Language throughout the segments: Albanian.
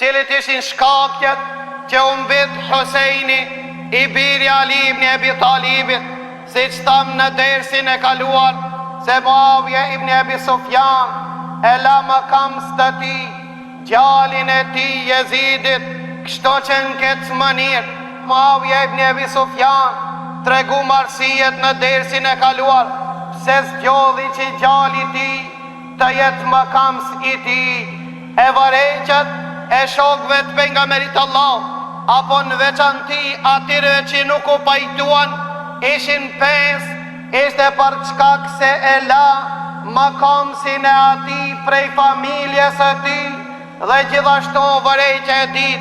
cilit ishin shkakjet që umbit Husejni i biri Ali ibn Abi Talibit, si që thamë në dersin e kaluar, se Muavija ibn Abi Sufjan e la makams të ti, gjallin e ti Jezidit, kështo që në këtë mënirë. Muavija ibn Abi Sufjan tregu marsijet në dersin e kaluar, pse zgjodhi që gjalli ti të jetë makams i ti, e vareqet e shokve të pejgamberit Allah, apo në veçanti atyre që nuk u pajtuan, ishin 5, ishte për çkak se e la makamsin e ati prej familjes e ti, dhe gjithashtu vareqe e dit,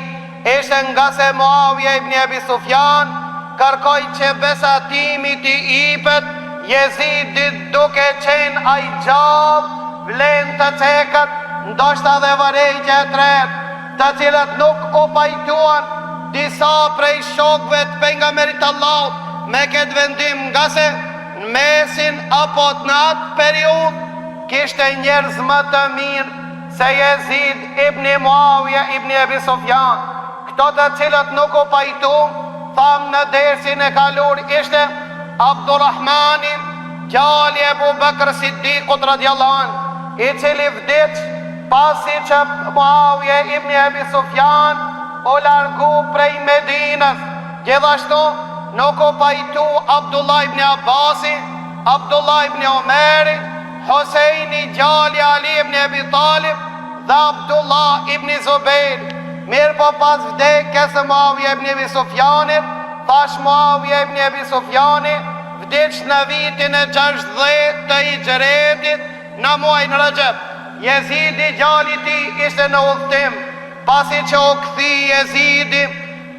ishte nga se Muavija ibn Abi Sufjan kërkoj që besatimi ti ipet Jezidit duke qenë ai gjallë, vlen të cekët, ndoshta dhe vareqe e tret, të cilët nuk u pajtuan disa prej shokve të pejgamberit Allah me këtë vendim, nga se në mesin apo në atë periud kishte njerëz më të mirë se Jezid ibn Muavija ibn Abi Sufjan. Këto të cilët nuk u pajtu, thamë në dersin e kalur, ishte Abdurrahmani, gjali e Abu Bakr Siddiqut radiallahu anhu, i cili vdiq pasi që Muavija ibn Abi Sufjan u largu prej Medinës. Gjithashtu nuk u pajtu Abdullah ibn Abbasi, Abdullah ibn Omeri, Husejni gjali Ali ibn Abi Talib dhe Abdullah ibn Zubair. Mirë po pas vdekjes së Muavija ibn Abi Sufjanit, thash Muavija ibn Abi Sufjani vdiq në vitin e 60 të Hijretit në muajin Rajab. Jezidi gjali ti ishte në udhtim, pasi që u kthi Jezidi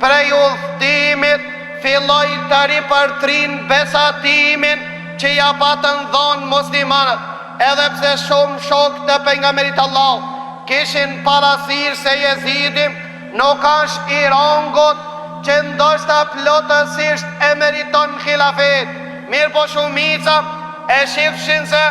prej udhtimit, filloi të ripërtrin besatimin që ja patën dhonë muslimanët, edhe pse shumë shok të pejgamberit Allah kishin parasysh se Jezidi nuk është i rangut që ndoshta plotësisht e meriton khilafet. Mirë po shumica e shifshin se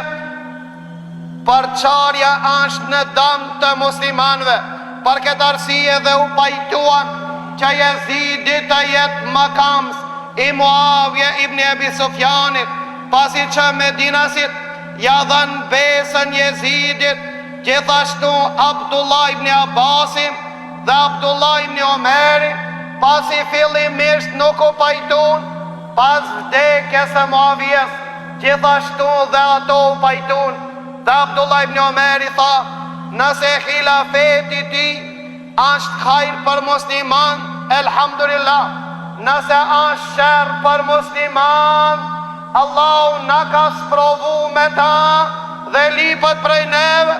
përçarja është në dëm të muslimanëve. Për këtë arsye dhe u pajtuan që Jezidi të jetë makams i Muavija ibn Abi Sufjanit, pasi që Medinasit ja dhan besën Jezidit, gjithashtu Abdullah ibn Abbasi dhe Abdullah ibn Omeri, pasi fillimisht nuk u pajtun, pas vdekjes së Muavijas, gjithashtu dhe ato u pajtun. Dhe Abdullah ibn Omeri tha, nëse khilafeti ti është hajr për musliman, elhamdulillah, nëse është sherr për musliman, Allahu na ka sprovu me ta dhe lipët prej neve,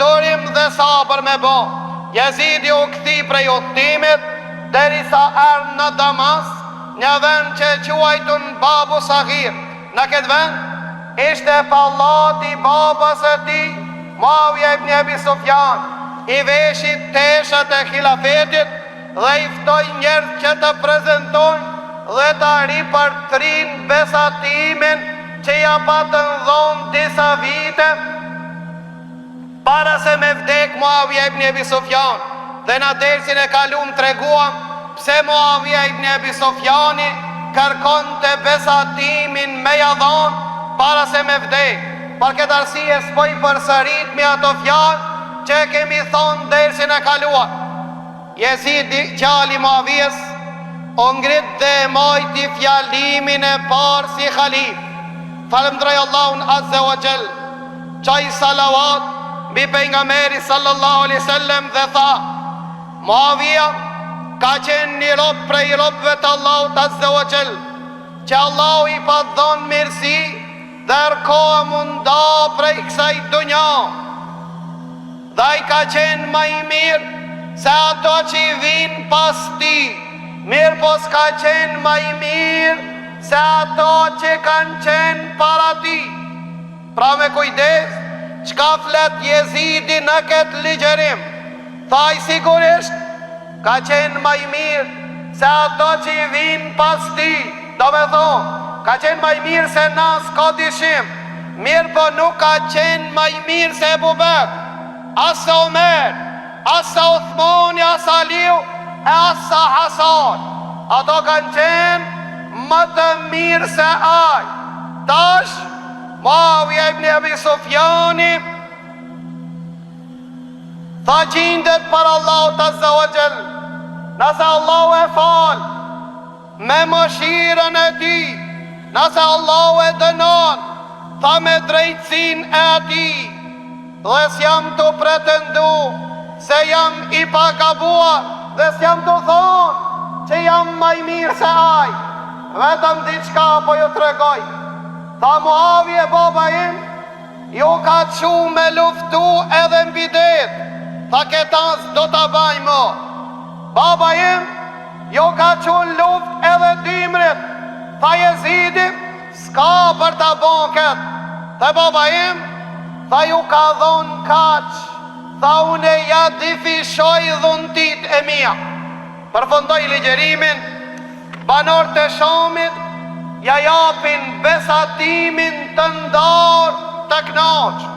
durim dhe sabër me bo. Jezidi u kthi prej udhtimit derisa erdhi në Damas, një vend që quajtun Babu Saghir. Në këtë vend ishte pallati babas e tij, Muavija ibn Abi Sufjan, i veshit teshat e khilafetit dhe i ftoi njerëz që të prezantojnë dhe të ripërtrin besatimin që ja patën dhonë disa vite para se me vdek Muavija ibn Abi Sufjan. Dhe në dersin e kalum treguam pse Muavija ibn Abi Sufjani kërkon të besatimin me ja dhonë para se me vdek. Për këtë arsye s'po i përsërit me ato fjalë që kemi thonë dersin e kaluar. Jezidi gjali Muavijas o ngrit dhe e mojti fjalimin e parë si khalif. Falënderoj Allahun Azza wa Jall, qaj salawat mbi pejgamberi sallallahu alaihi wasallam dhe tha, Muavija ka qenë një rob prej robëve të Allahut Azza wa Jall, që Allahu i pa dhënë mirësi dhe rkoha munda prej kësaj dunja, dhe i ka qenë më i mirë se ato që i vinë pas ti. Mirë po s'ka qenë më i mirë se ato që kanë qenë para ti. Pra me kujdes, qka flet Jezidi në këtë ligjerim, thaj sigurisht ka qenë më i mirë se ato që i vinë pas ti. Do me thonë, ka qenë më i mirë se na s'ka dishim. Mirë po nuk ka qenë më i mirë se Abu Bekr, as se Omer, asa Uthmani, asa Aliu, e asa Hasan. Ato kanë qenë më të mirë se aj. Tash Muavija ibn Abi Sufjani tha gjindet për Allahu Azza wa Jall, nëse Allahu e fal me mëshirën e ti, nëse Allahu e dënon, tha me drejtsin e ati, dhe s'jam të pretendu se jam i pagabuar, dhe s'jam të thonë që jam maj mirë se aj, vetëm diçka po ju tregoj. Tha Muavije, baba im, ju ka qu me luftu edhe mbi det, tha këta s'do t'a baj mo. Baba im, ju ka qu në luft edhe dimrit, tha Jezidi, s'ka për t'a bon këtë. Tha baba im, tha ju ka dhonë kaq, tha une ja difishoj dhuntit e mia. Përfundoj ligjerimin, banor të Shamit ja japin besatimin të ndarë të knaqë.